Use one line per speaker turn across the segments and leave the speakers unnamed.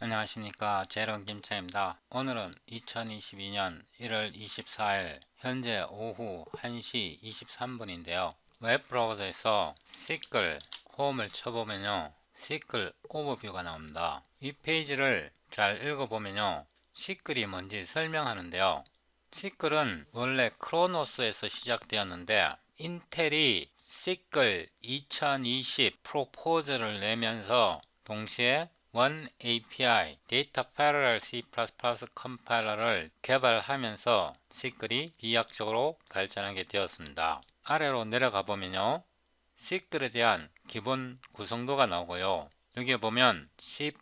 안녕하십니까, 제롬 김차입니다. 오늘은 2022년 1월 24일 현재 오후 1시 23분인데요 웹브라우저에서 SQL 홈을 쳐보면요 SQL 오버뷰가 나옵니다. 이 페이지를 잘 읽어보면요 SQL이 뭔지 설명하는데요, SQL은 원래 크로노스에서 시작되었는데 인텔이 SQL 2020 프로포즈를 내면서 동시에 One API 데이터 패러럴 C++ 컴파일러를 개발하면서 SQL이 비약적으로 발전하게 되었습니다. 아래로 내려가 보면요 SQL에 대한 기본 구성도가 나오고요, 여기에 보면 C++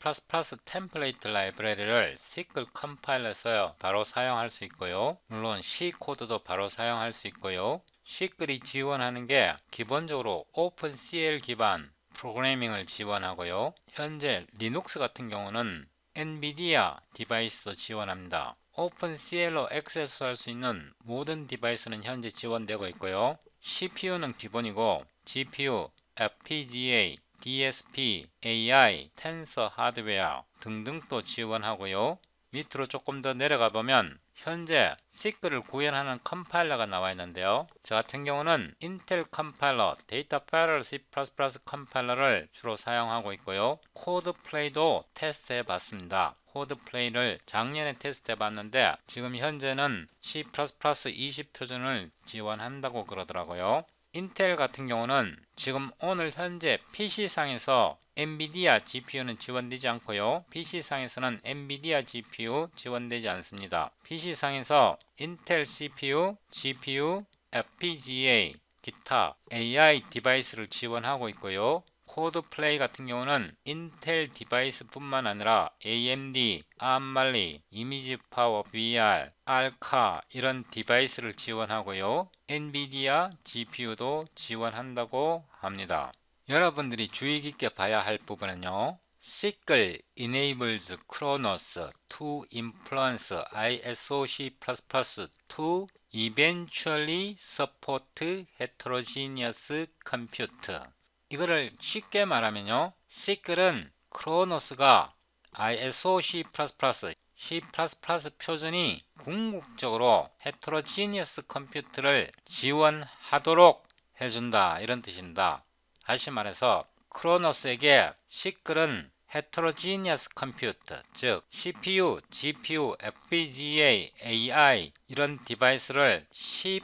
템플레이트 라이브러리를 SQL 컴파일러에서 바로 사용할 수 있고요, 물론 C 코드도 바로 사용할 수 있고요, SQL이 지원하는 게 기본적으로 오픈CL 기반 프로그래밍을 지원하고요, 현재 리눅스 같은 경우는 엔비디아 디바이스도 지원합니다. 오픈CL로 액세스할 수 있는 모든 디바이스는 현재 지원되고 있고요, CPU는 기본이고 GPU, FPGA, DSP, AI, 텐서 하드웨어 등등도 지원하고요. 밑으로 조금 더 내려가 보면 현재 SQL을 구현하는 컴파일러가 나와 있는데요, 저 같은 경우는 인텔 컴파일러 데이터 패러럴 C++ 컴파일러를 주로 사용하고 있고요, 코드 플레이도 테스트해 봤습니다. 코드 플레이를 작년에 테스트해 봤는데 지금 현재는 C++ 20 표준을 지원한다고 그러더라고요. 인텔 같은 경우는 지금 오늘 현재 PC상에서 엔비디아 GPU는 지원되지 않고요, PC상에서는 엔비디아 GPU 지원되지 않습니다. PC상에서 인텔 CPU, GPU, FPGA, 기타 AI 디바이스를 지원하고 있고요, 코드 플레이 같은 경우는 인텔 디바이스 뿐만 아니라 AMD, 암말리, 이미지 파워 VR, 알카 이런 디바이스를 지원하고요, 엔비디아 GPU도 지원한다고 합니다. 여러분들이 주의 깊게 봐야 할 부분은요, SQL enables Kronos to influence ISOC++ to eventually support heterogeneous compute. 이거를 쉽게 말하면요, SQL은 크로노스가 ISOC++, C++ 표준이 궁극적으로 헤테로지니어스 컴퓨터를 지원하도록 해준다, 이런 뜻입니다. 다시 말해서 크로노스에게 SQL은 헤테로지니어스 컴퓨터, 즉 CPU, GPU, FPGA, AI 이런 디바이스를 C++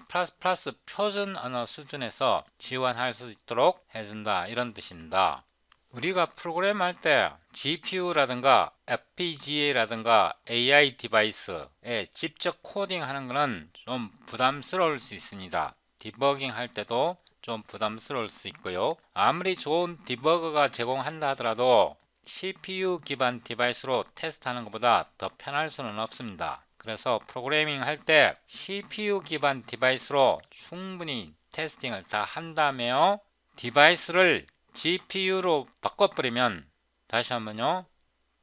표준 언어 수준에서 지원할 수 있도록 해준다, 이런 뜻입니다. 우리가 프로그램 할 때 GPU라든가 FPGA라든가 AI 디바이스에 직접 코딩하는 것은 좀 부담스러울 수 있습니다. 디버깅 할 때도 좀 부담스러울 수 있고요, 아무리 좋은 디버거가 제공한다 하더라도 CPU 기반 디바이스로 테스트하는 것보다 더 편할 수는 없습니다. 그래서 프로그래밍 할 때 CPU 기반 디바이스로 충분히 테스팅을 다 한 다음에요, 디바이스를 GPU로 바꿔버리면, 다시 한번요,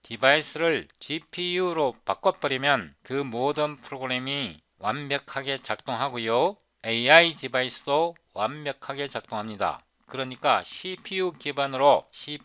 디바이스를 GPU로 바꿔버리면 그 모든 프로그램이 완벽하게 작동하고요, AI 디바이스도 완벽하게 작동합니다. 그러니까 CPU 기반으로 C++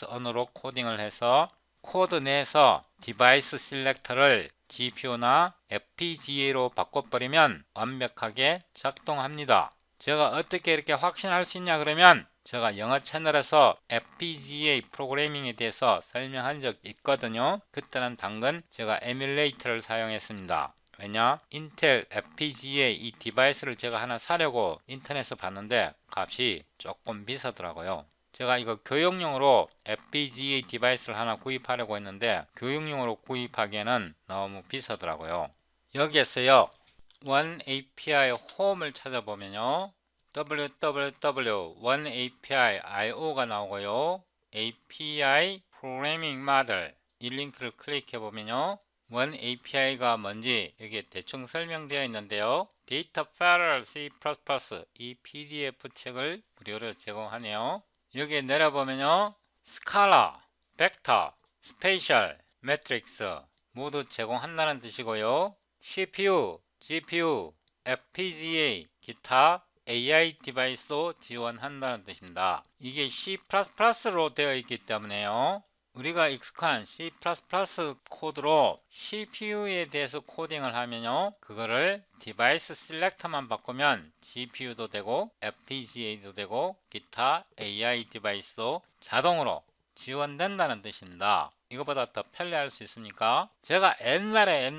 언어로 코딩을 해서 코드 내에서 디바이스 셀렉터를 GPU나 FPGA로 바꿔버리면 완벽하게 작동합니다. 제가 어떻게 이렇게 확신할 수 있냐 그러면, 제가 영어 채널에서 FPGA 프로그래밍에 대해서 설명한 적 있거든요. 그때는 당근 제가 에뮬레이터를 사용했습니다. 왜냐? 인텔 FPGA 이 디바이스를 제가 하나 사려고 인터넷에서 봤는데 값이 조금 비싸더라고요. 제가 이거 교육용으로 FPGA 디바이스를 하나 구입하려고 했는데 교육용으로 구입하기에는 너무 비싸더라고요. 여기에서요, One API 홈을 찾아보면요, www One API IO가 나오고요, API Programming Model 이 링크를 클릭해 보면요, One API가 뭔지 여기에 대충 설명되어 있는데요, 데이터 패러럴 C++ 이 PDF 책을 무료로 제공하네요. 여기에 내려보면요, 스칼라, 벡터, 스페이셜, 매트릭스 모두 제공한다는 뜻이고요, CPU, GPU, FPGA, 기타 AI 디바이스도 지원한다는 뜻입니다. 이게 C++로 되어 있기 때문에요, 우리가 익숙한 C++ 코드로 CPU에 대해서 코딩을 하면요, 그거를 디바이스 셀렉터만 바꾸면 GPU도 되고 FPGA도 되고 기타 AI 디바이스도 자동으로 지원된다는 뜻입니다. 이거보다 더 편리할 수 있습니까? 제가 옛날에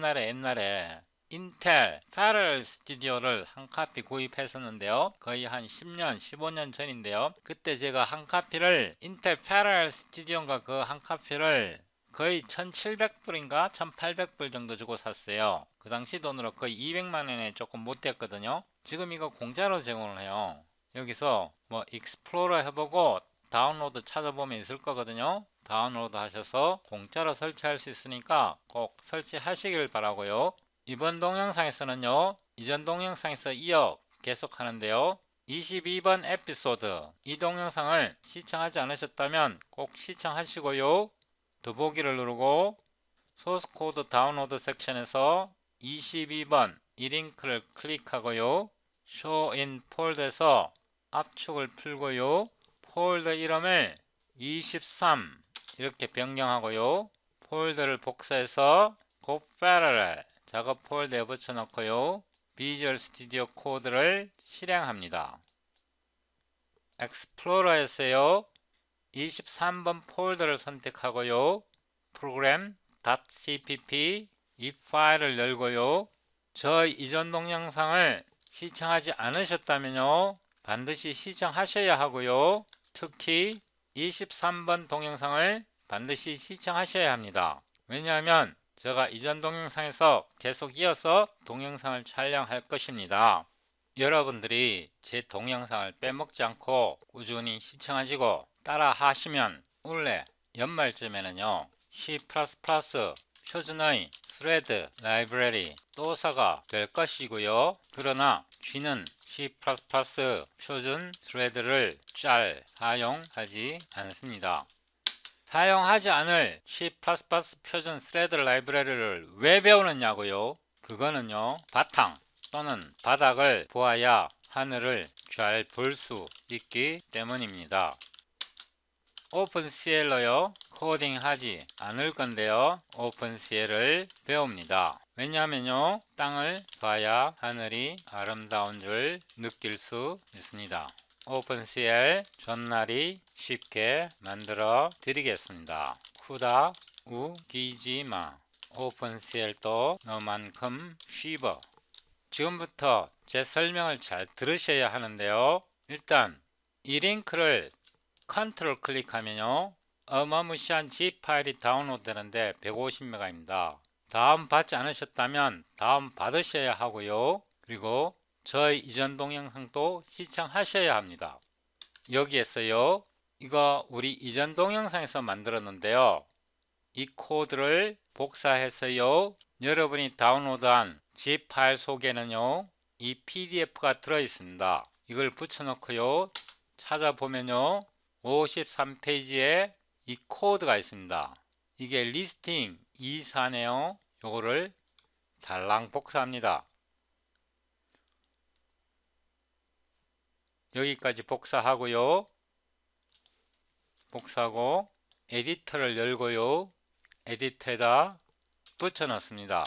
인텔 패러럴 스튜디오를 한 카피 구입했었는데요. 거의 한 10년, 15년 전인데요. 그때 제가 한 카피를 인텔 패러럴 스튜디오인가 그 한 카피를 거의 1700불인가 1800불 정도 주고 샀어요. 그 당시 돈으로 거의 200만원에 조금 못 됐거든요. 지금 이거 공짜로 제공을 해요. 여기서 뭐 익스플로러 해보고 다운로드 찾아보면 있을 거거든요. 다운로드 하셔서 공짜로 설치할 수 있으니까 꼭 설치하시길 바라고요. 이번 동영상에서는요, 이전 동영상에서 이어 계속 하는데요, 22번 에피소드, 이 동영상을 시청하지 않으셨다면 꼭 시청하시고요, 더보기를 누르고 소스코드 다운로드 섹션에서 22번 이 링크를 클릭하고요, Show in Folder에서 압축을 풀고요, 폴더 이름을 23 이렇게 변경하고요, 폴더를 복사해서 곱패러럴 작업 폴더에 붙여놓고요, 비주얼 스튜디오 코드를 실행합니다. 익스플로러에서요, 23번 폴더를 선택하고요, program.cpp 이 파일을 열고요, 저희 이전 동영상을 시청하지 않으셨다면요, 반드시 시청하셔야 하고요, 특히 23번 동영상을 반드시 시청하셔야 합니다. 왜냐하면 제가 이전 동영상에서 계속 이어서 동영상을 촬영할 것입니다. 여러분들이 제 동영상을 빼먹지 않고 꾸준히 시청하시고 따라 하시면 올해 연말쯤에는요, C++ 표준의 스레드 라이브러리 또사가 될 것이고요. 그러나 G는 C++ 표준 스레드를 잘 사용하지 않습니다. 사용하지 않을 C++ 표준 스레드 라이브러리를 왜 배우느냐고요? 그거는요, 바탕 또는 바닥을 보아야 하늘을 잘 볼 수 있기 때문입니다. 오픈CL로요, 코딩하지 않을 건데요, 오픈CL을 배웁니다. 왜냐하면요, 땅을 봐야 하늘이 아름다운 줄 느낄 수 있습니다. 오픈CL 존나리 쉽게 만들어 드리겠습니다. 후다 우기지마. 오픈CL도 너만큼 쉬워. 지금부터 제 설명을 잘 들으셔야 하는데요, 일단 이 링크를 컨트롤 클릭하면요, 어마무시한 zip 파일이 다운로드 되는데 150메가입니다. 다운 받지 않으셨다면 다운 받으셔야 하고요, 그리고 저희 이전 동영상도 시청하셔야 합니다. 여기에서요, 이거 우리 이전 동영상에서 만들었는데요, 이 코드를 복사해서요, 여러분이 다운로드한 zip 파일 속에는요, 이 PDF가 들어있습니다. 이걸 붙여놓고요, 찾아보면요, 53페이지에 이 코드가 있습니다. 이게 리스팅 24네요. 요거를 달랑 복사합니다. 여기까지 복사하고요, 복사하고 에디터를 열고요, 에디터에다 붙여 넣습니다.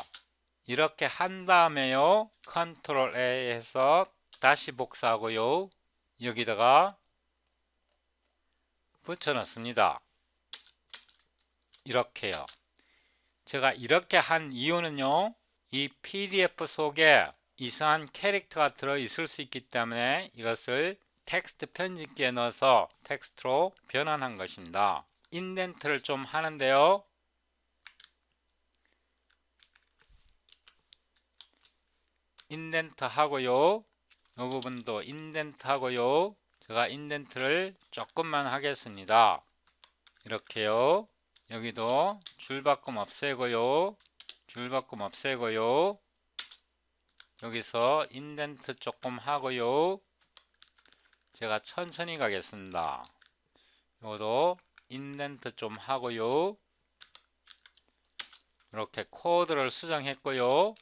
이렇게 한 다음에요, 컨트롤 A 해서 다시 복사하고요, 여기다가 붙여 넣습니다. 이렇게요. 제가 이렇게 한 이유는요, 이 PDF 속에 이상한 캐릭터가 들어 있을 수 있기 때문에 이것을 텍스트 편집기에 넣어서 텍스트로 변환한 것입니다. 인덴트를 좀 하는데요, 인덴트 하고요, 이 부분도 인덴트 하고요, 제가 인덴트를 조금만 하겠습니다. 이렇게요. 여기도 줄바꿈 없애고요, 줄바꿈 없애고요, 여기서 인덴트 조금 하고요, 제가 천천히 가겠습니다. 이것도 인덴트 좀 하고요, 이렇게 코드를 수정했고요,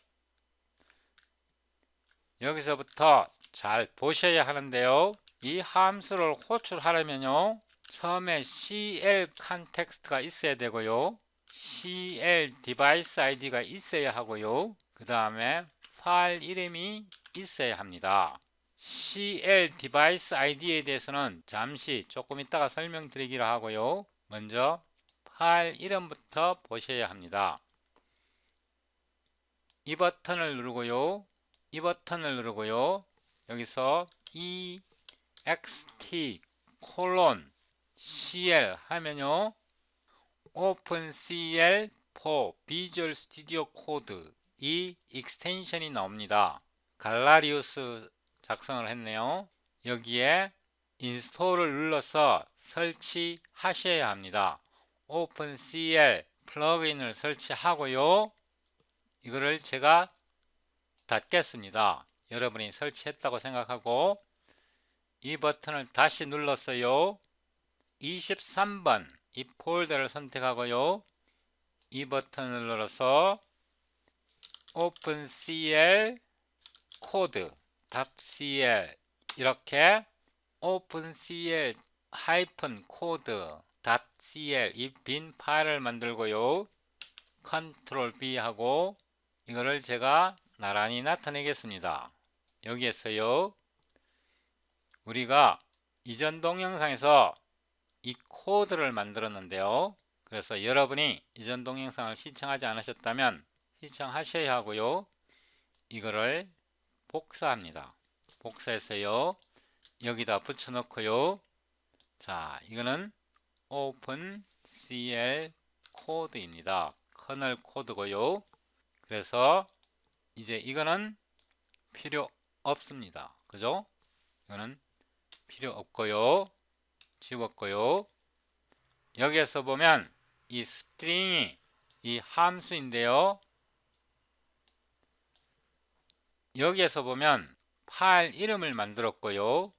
여기서부터 잘 보셔야 하는데요, 이 함수를 호출하려면요, 처음에 CL 컨텍스트가 있어야 되고요. CL 디바이스 아이디가 있어야 하고요. 그 다음에 파일 이름이 있어야 합니다. CL 디바이스 아이디에 대해서는 잠시 조금 이따가 설명드리기로 하고요. 먼저 파일 이름부터 보셔야 합니다. 이 버튼을 누르고요. 이 버튼을 누르고요. 여기서 ext cl 하면요. OpenCL for Visual Studio Code 이 익스텐션이 나옵니다. 갈라리우스 작성을 했네요. 여기에 인스톨을 눌러서 설치하셔야 합니다. OpenCL 플러그인을 설치하고요. 이거를 제가 닫겠습니다. 여러분이 설치했다고 생각하고 이 버튼을 다시 눌렀어요. 23번 이 폴더를 선택하고요. 이 버튼을 눌러서 OpenCL code.cl 이렇게 OpenCL code.cl 이 빈 파일을 만들고요. 컨트롤 B 하고 이거를 제가 나란히 나타내겠습니다. 여기에서요. 우리가 이전 동영상에서 이 코드를 만들었는데요. 그래서 여러분이 이전 동영상을 시청하지 않으셨다면 시청하셔야 하고요. 이거를 복사합니다. 복사해서요. 여기다 붙여놓고요. 자, 이거는 OpenCL 코드입니다. 커널 코드고요. 그래서 이제 이거는 필요 없습니다. 그죠? 이거는 필요 없고요. 지웠고요. 여기에서 보면 이 스트링이 이 함수인데요. 여기에서 보면 파일 이름을 만들었고요.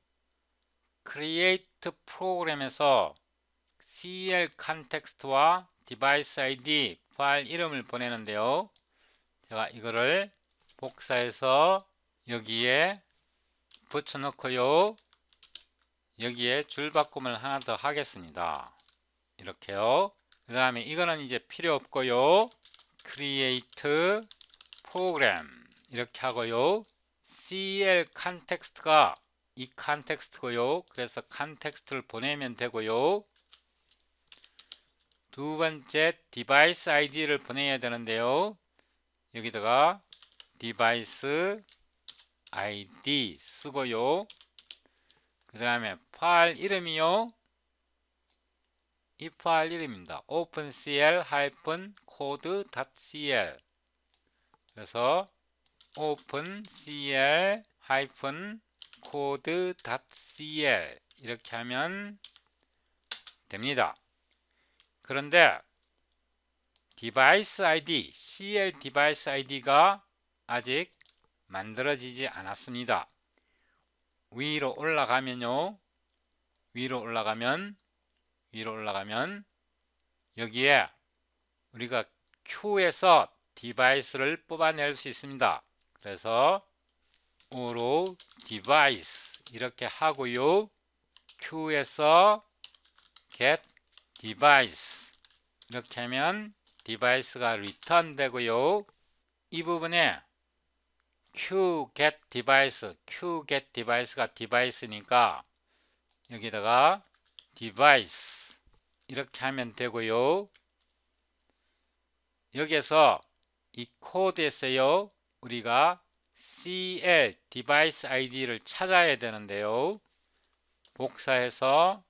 create 프로그램에서 CL 컨텍스트와 디바이스 ID 파일 이름을 보내는데요. 제가 이거를 복사해서 여기에 붙여놓고요. 여기에 줄바꿈을 하나 더 하겠습니다. 이렇게요. 그 다음에 이거는 이제 필요 없고요. create program 이렇게 하고요. CL 컨텍스트가 이 컨텍스트고요. 그래서 컨텍스트를 보내면 되고요. 두 번째 디바이스 아이디를 보내야 되는데요. 여기다가 디바이스 아이디 쓰고요. 그 다음에 파일 이름이요. 이 파일 이름입니다. OpenCL-code.cl 그래서 OpenCL-code.cl 이렇게 하면 됩니다. 그런데 디바이스 아이디, CL 디바이스 아이디가 아직 만들어지지 않았습니다. 위로 올라가면요. 위로 올라가면 여기에 우리가 Q에서 디바이스를 뽑아낼 수 있습니다. 그래서 O로 디바이스 이렇게 하고요. Q에서 get device 이렇게 하면 디바이스가 리턴 되고요. 이 부분에 Q get device가 디바이스니까 여기다가 device 이렇게 하면 되고요. 여기에서 이 코드에서요. 우리가 CL 디바이스 아이디를 찾아야 되는데요. 복사해서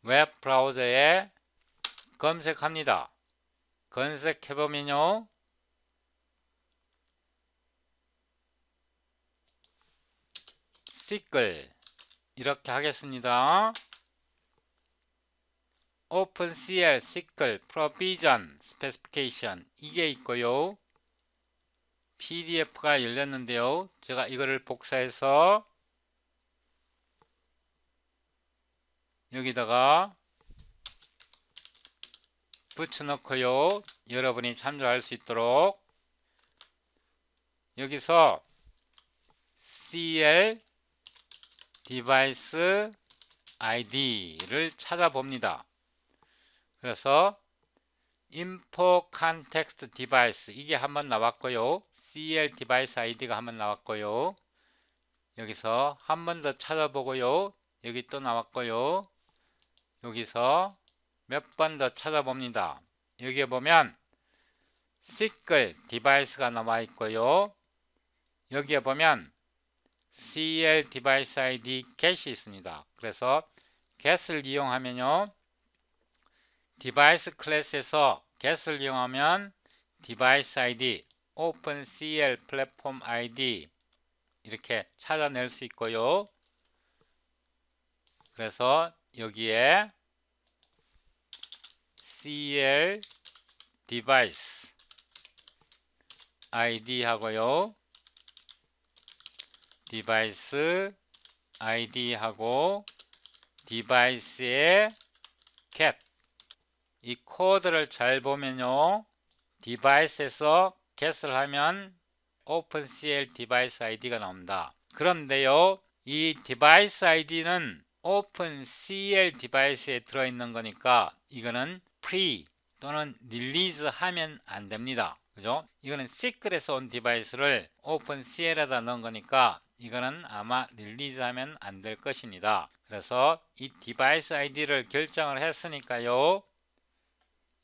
웹 브라우저에 검색합니다. 검색해보면요. SQL 이렇게 하겠습니다. OpenCL SQL Provision Specification 이게 있고요. PDF가 열렸는데요. 제가 이거를 복사해서 여기다가 붙여놓고요. 여러분이 참조할 수 있도록 여기서 CL 디바이스 id를 찾아봅니다. 그래서 info context device 이게 한번 나왔고요. cl device id가 한번 나왔고요. 여기서 한 번 더 찾아보고요. 여기 또 나왔고요. 여기서 몇 번 더 찾아봅니다. 여기에 보면 SQL 디바이스가 나와 있고요. 여기에 보면 CL 디바이스 ID get이 있습니다. 그래서 get을 이용하면요. 디바이스 클래스에서 get을 이용하면 디바이스 ID, OpenCL 플랫폼 ID 이렇게 찾아낼 수 있고요. 그래서 여기에 CL 디바이스 ID 하고요. 디바이스 ID 하고 디바이스의 get 이 코드를 잘 보면요. 디바이스에서 get을 하면 OpenCL 디바이스 ID가 나옵니다. 그런데요. 이 디바이스 ID는 OpenCL 디바이스에 들어있는 거니까 이거는 프리 또는 릴리즈 하면 안 됩니다. 그죠? 이거는 시크릿에서 온 디바이스를 OpenCL에다 넣은 거니까 이거는 아마 릴리즈 하면 안 될 것입니다. 그래서 이 디바이스 ID를 결정을 했으니까요.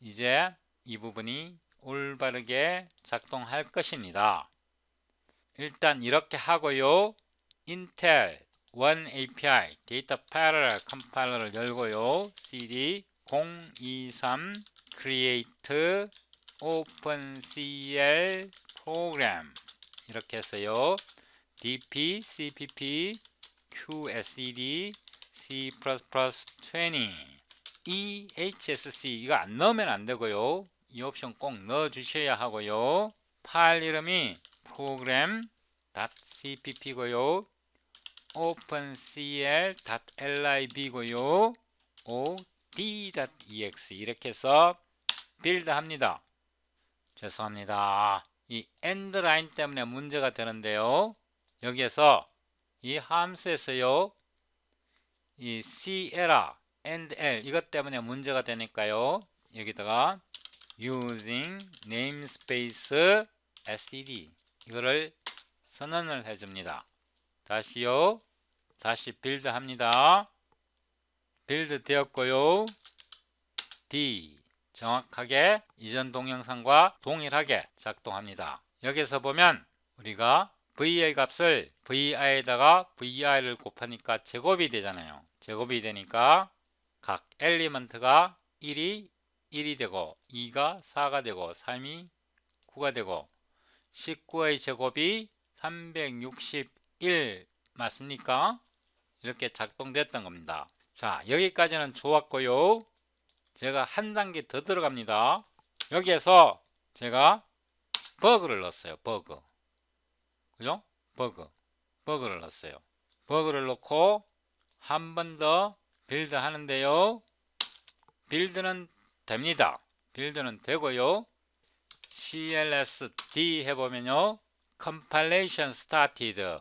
이제 이 부분이 올바르게 작동할 것입니다. 일단 이렇게 하고요. 인텔 One API 데이터 패러럴 컴파일러를 열고요. cd 023 create OpenCL program 이렇게 해서요. dp cpp qsed c++20 EHSC 이거 안 넣으면 안 되고요. 이 옵션 꼭 넣어 주셔야 하고요. 파일 이름이 program.cpp고요. opencl.lib고요. od.exe 이렇게 해서 빌드 합니다. 죄송합니다. 이 end라인 때문에 문제가 되는데요. 여기에서 이 함수에서요. 이 cl and l 이것 때문에 문제가 되니까요. 여기다가 using namespace std 이거를 선언을 해줍니다. 다시요. 다시 빌드 합니다. 빌드 되었고요. D 정확하게 이전 동영상과 동일하게 작동합니다. 여기서 보면 우리가 vi 값을 vi에다가 vi를 곱하니까 제곱이 되잖아요. 제곱이 되니까 각 엘리먼트가 1이 1이 되고 2가 4가 되고 3이 9가 되고 19의 제곱이 361 맞습니까? 이렇게 작동됐던 겁니다. 자, 여기까지는 좋았고요. 제가 한 단계 더 들어갑니다. 여기에서 제가 버그를 넣었어요. 버그. 그죠? 버그를 넣었어요. 버그를 넣고 한 번 더 빌드 하는데요. 빌드는 됩니다. 빌드는 되고요. clsd 해보면요. compilation started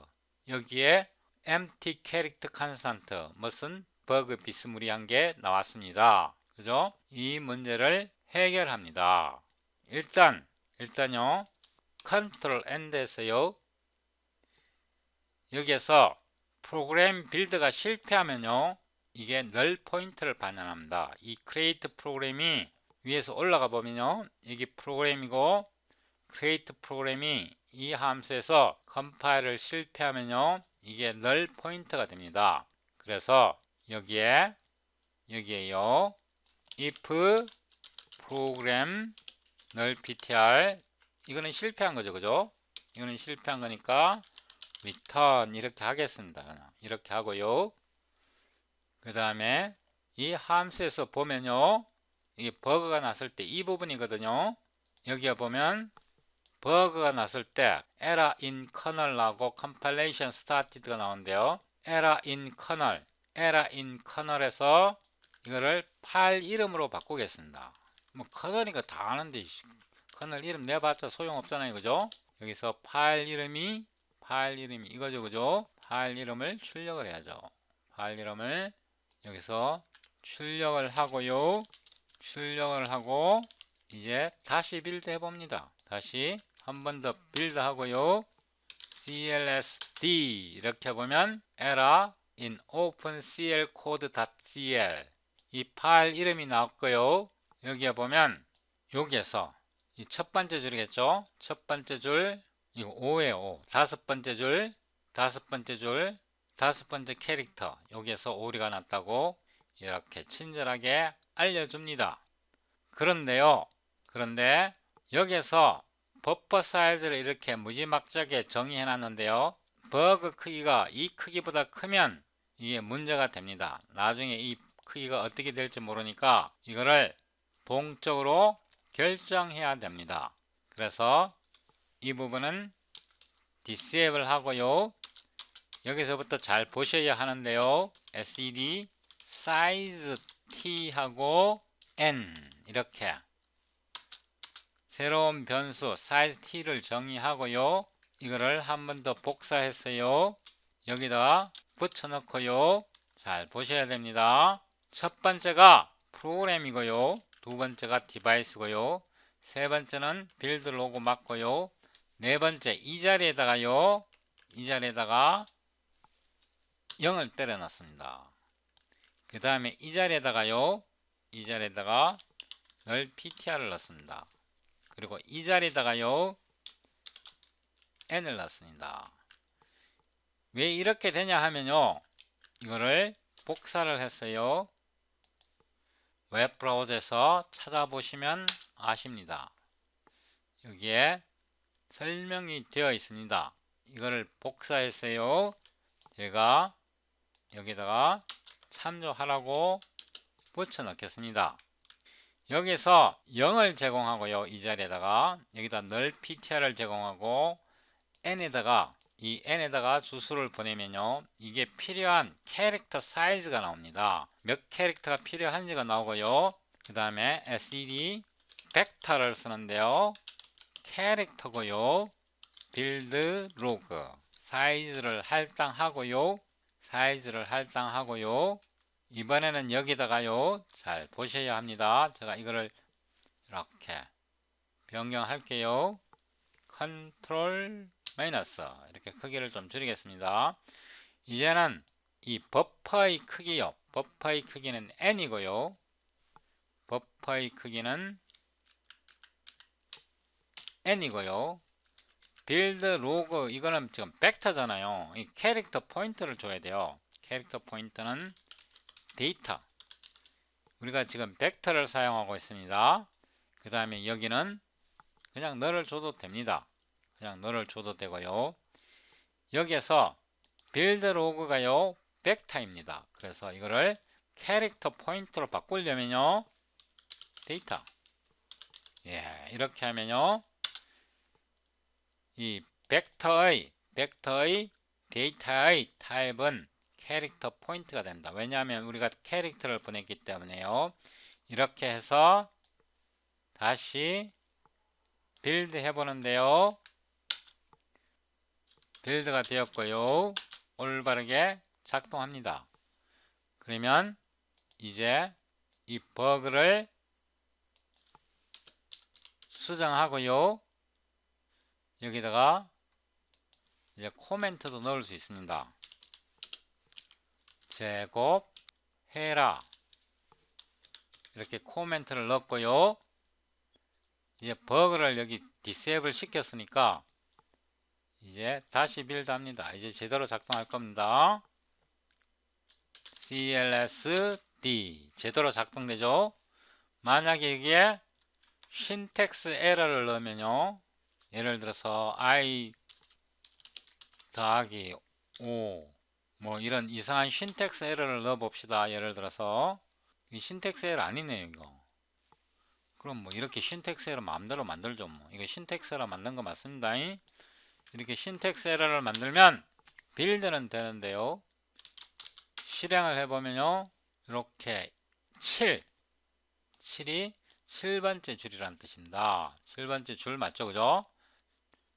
여기에 empty character constant 무슨 버그 비스무리한 게 나왔습니다. 그죠? 이 문제를 해결합니다. 일단요. 컨트롤 end에서요. 여기에서 프로그램 빌드가 실패하면요. 이게 널 포인트를 반환합니다. 이 create 프로그램이 위에서 올라가 보면요. 여기 프로그램이고 create 프로그램이 이 함수에서 컴파일을 실패하면요. 이게 널 포인트가 됩니다. 그래서 여기에요. if program null ptr 이거는 실패한 거죠. 그죠? 이거는 실패한 거니까 return 이렇게 하겠습니다. 이렇게 하고요. 그 다음에 이 함수에서 보면요. 이게 버그가 났을 때 이 부분이거든요. 여기에 보면 버그가 났을 때 error in kernel 나오고 compilation started가 나오는데요. error in kernel에서 이거를 파일 이름으로 바꾸겠습니다. 뭐 커널이니까 다 아는데 커널 이름 내봤자 소용없잖아요. 그죠? 여기서 파일 이름이 이거죠. 그죠? 파일 이름을 출력을 해야죠. 파일 이름을 여기서 출력을 하고요. 출력을 하고 이제 다시 빌드 해봅니다. 다시 한 번 더 빌드 하고요. clsd 이렇게 보면 error in openclcode.cl 이 파일 이름이 나왔고요. 여기에 보면 여기에서 이 첫 번째 줄이겠죠. 첫 번째 줄 이거 5에요. 5. 다섯 번째 줄, 다섯 번째 줄, 다섯 번째 캐릭터 여기에서 오류가 났다고 이렇게 친절하게 알려줍니다. 그런데요. 그런데 여기에서 버퍼 사이즈를 이렇게 무지막지하게 정의해 놨는데요. 버그 크기가 이 크기보다 크면 이게 문제가 됩니다. 나중에 이 크기가 어떻게 될지 모르니까 이거를 동적으로 결정해야 됩니다. 그래서 이 부분은 disable 하고요. 여기서부터 잘 보셔야 하는데요. sed size t 하고 n 이렇게 새로운 변수 size t를 정의하고요. 이거를 한 번 더 복사했어요. 여기다 붙여넣고요. 잘 보셔야 됩니다. 첫 번째가 프로그램이고요. 두 번째가 디바이스고요. 세 번째는 빌드 로고 맞고요. 네 번째 이 자리에다가요. 이 자리에다가 0을 때려 놨습니다. 그 다음에 이 자리에다가요. 이 자리에다가 널 ptr을 넣습니다. 그리고 이 자리에다가요. n을 넣습니다. 왜 이렇게 되냐 하면요. 이거를 복사를 했어요. 웹브라우저에서 찾아보시면 아십니다. 여기에 설명이 되어 있습니다. 이거를 복사했어요. 제가 여기다가 참조하라고 붙여 넣겠습니다. 여기서 0을 제공하고요. 이 자리에다가 여기다 널 ptr을 제공하고 n에다가 이 n에다가 주소를 보내면요. 이게 필요한 캐릭터 사이즈가 나옵니다. 몇 캐릭터가 필요한지가 나오고요. 그 다음에 sed 벡터를 쓰는데요. 캐릭터고요. 빌드 로그 사이즈를 할당하고요. 사이즈를 할당하고요. 이번에는 여기다가요. 잘 보셔야 합니다. 제가 이거를 이렇게 변경할게요. 컨트롤 마이너스 이렇게 크기를 좀 줄이겠습니다. 이제는 이 버퍼의 크기요. 버퍼의 크기는 n이고요. 버퍼의 크기는 n이고요. 빌드 로그 이거는 지금 벡터잖아요. 이 캐릭터 포인트를 줘야 돼요. 캐릭터 포인트는 데이터. 우리가 지금 벡터를 사용하고 있습니다. 그 다음에 여기는 그냥 너를 줘도 됩니다. 그냥 너를 줘도 되고요. 여기에서 빌드 로그가요. 벡터입니다. 그래서 이거를 캐릭터 포인트로 바꾸려면요. 데이터. 예, 이렇게 하면요. 이 벡터의 데이터의 타입은 캐릭터 포인트가 됩니다. 왜냐하면 우리가 캐릭터를 보냈기 때문에요. 이렇게 해서 다시 빌드 해보는데요. 빌드가 되었고요. 올바르게 작동합니다. 그러면 이제 이 버그를 수정하고요. 여기다가 이제 코멘트도 넣을 수 있습니다. 제곱해라 이렇게 코멘트를 넣었고요. 이제 버그를 여기 디세이블 시켰으니까 이제 다시 빌드 합니다. 이제 제대로 작동할 겁니다. clsd 제대로 작동되죠. 만약에 여기에 신텍스 에러를 넣으면요. 예를 들어서 i 더하기 5 뭐 이런 이상한 신텍스 에러를 넣어 봅시다. 예를 들어서 이 신텍스 에러 아니네요. 이거 그럼 뭐 이렇게 신텍스 에러 마음대로 만들죠. 뭐 이거 신텍스 에러 만든 거 맞습니다. 이렇게 신텍스 에러를 만들면 빌드는 되는데요. 실행을 해보면요. 이렇게 7이 7번째 줄이라는 뜻입니다. 7번째 줄 맞죠? 그죠?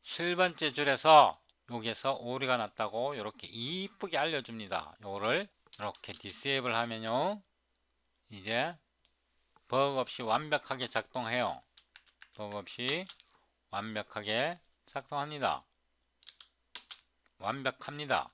7번째 줄에서 여기에서 오류가 났다고 이렇게 이쁘게 알려줍니다. 요거를 이렇게 디세이블 하면요, 이제 버그 없이 완벽하게 작동해요. 버그 없이 완벽하게 작동합니다. 완벽합니다.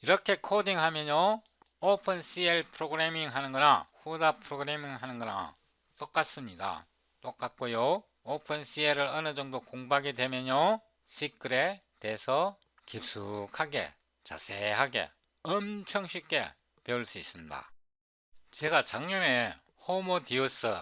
이렇게 코딩하면요, 오픈CL 프로그래밍 하는 거나 후다 프로그래밍 하는 거나 똑같습니다. 똑같고요. 오픈CL을 어느 정도 공부하게 되면요, 시클에 대해서 깊숙하게 자세하게 엄청 쉽게 배울 수 있습니다. 제가 작년에 호모 디우스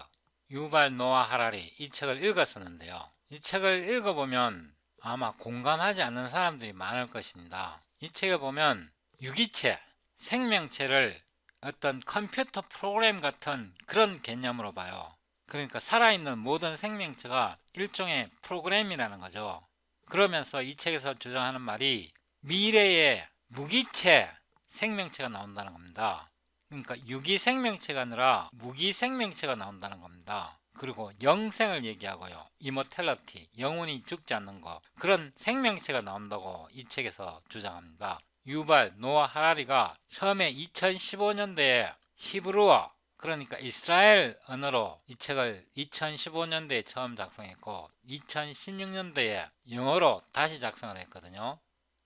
유발 노아 하라리 이 책을 읽었었는데요. 이 책을 읽어보면 아마 공감하지 않는 사람들이 많을 것입니다. 이 책에 보면 유기체, 생명체를 어떤 컴퓨터 프로그램 같은 그런 개념으로 봐요. 그러니까 살아있는 모든 생명체가 일종의 프로그램이라는 거죠. 그러면서 이 책에서 주장하는 말이 미래의 무기체 생명체가 나온다는 겁니다. 그러니까 유기 생명체가 아니라 무기 생명체가 나온다는 겁니다. 그리고 영생을 얘기하고요. 이모텔리티, 영혼이 죽지 않는 거, 그런 생명체가 나온다고 이 책에서 주장합니다. 유발 노아 하라리가 처음에 2015년도에 히브리어, 그러니까 이스라엘 언어로 이 책을 2015년도에 처음 작성했고 2016년도에 영어로 다시 작성을 했거든요.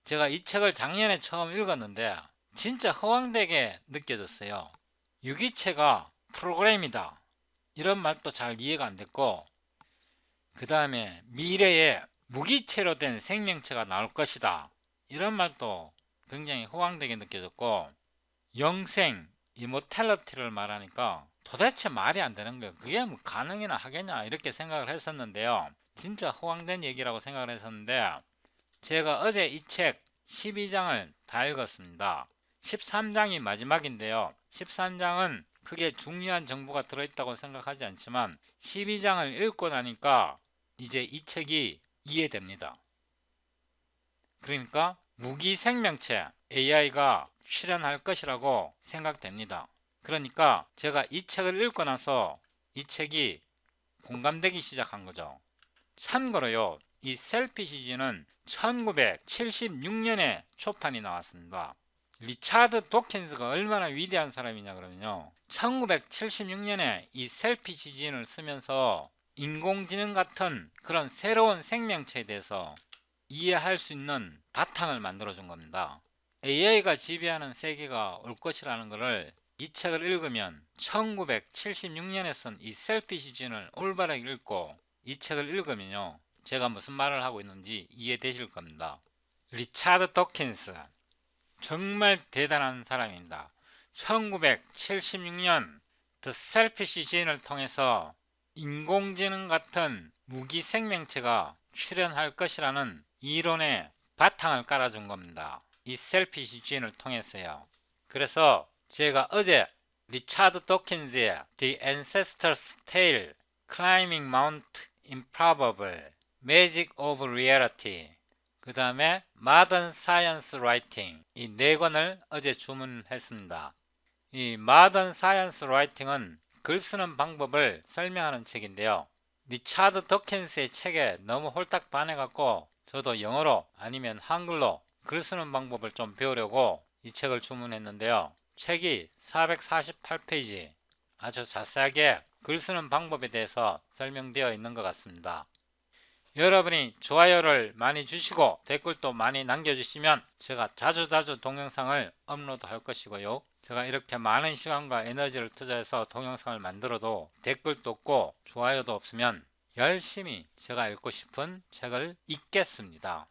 제가 이 책을 작년에 처음 읽었는데 진짜 허황되게 느껴졌어요. 유기체가 프로그램이다, 이런 말도 잘 이해가 안 됐고, 그 다음에 미래에 무기체로 된 생명체가 나올 것이다, 이런 말도 굉장히 허황되게 느껴졌고, 영생, 이모텔리티를 말하니까 도대체 말이 안 되는 거예요. 그게 뭐 가능이나 하겠냐 이렇게 생각을 했었는데요. 진짜 허황된 얘기라고 생각을 했었는데, 제가 어제 이 책 12장을 다 읽었습니다. 13장이 마지막인데요. 13장은 크게 중요한 정보가 들어있다고 생각하지 않지만 12장을 읽고 나니까 이제 이 책이 이해됩니다. 그러니까 무기 생명체 AI가 출현할 것이라고 생각됩니다. 그러니까 제가 이 책을 읽고 나서 이 책이 공감되기 시작한 거죠. 참고로요, 이 셀피시즈는 1976년에 초판이 나왔습니다. 리차드 도킨스가 얼마나 위대한 사람이냐 그러면요, 1976년에 이 셀피시즌을 쓰면서 인공지능 같은 그런 새로운 생명체에 대해서 이해할 수 있는 바탕을 만들어 준 겁니다. AI가 지배하는 세계가 올 것이라는 것을 이 책을 읽으면 1976년에 쓴 이 셀피시즌을 올바르게 읽고 이 책을 읽으면요, 제가 무슨 말을 하고 있는지 이해되실 겁니다. 리차드 도킨스 정말 대단한 사람입니다. 1976년 The Selfish Gene을 통해서 인공지능 같은 무기 생명체가 출현할 것이라는 이론의 바탕을 깔아준 겁니다. 이 Selfish Gene을 통해서요. 그래서 제가 어제 리차드 도킨스의 The Ancestor's Tale, Climbing Mount Improbable, Magic of Reality, 그 다음에 Modern Science Writing, 이 네 권을 어제 주문했습니다. 이 Modern Science Writing은 글 쓰는 방법을 설명하는 책인데요. 리차드 도킨스의 책에 너무 홀딱 반해갖고 저도 영어로 아니면 한글로 글 쓰는 방법을 좀 배우려고 이 책을 주문했는데요. 책이 448페이지, 아주 자세하게 글 쓰는 방법에 대해서 설명되어 있는 것 같습니다. 여러분이 좋아요를 많이 주시고 댓글도 많이 남겨주시면 제가 자주자주 동영상을 업로드 할 것이고요. 제가 이렇게 많은 시간과 에너지를 투자해서 동영상을 만들어도 댓글도 없고 좋아요도 없으면 열심히 제가 읽고 싶은 책을 읽겠습니다.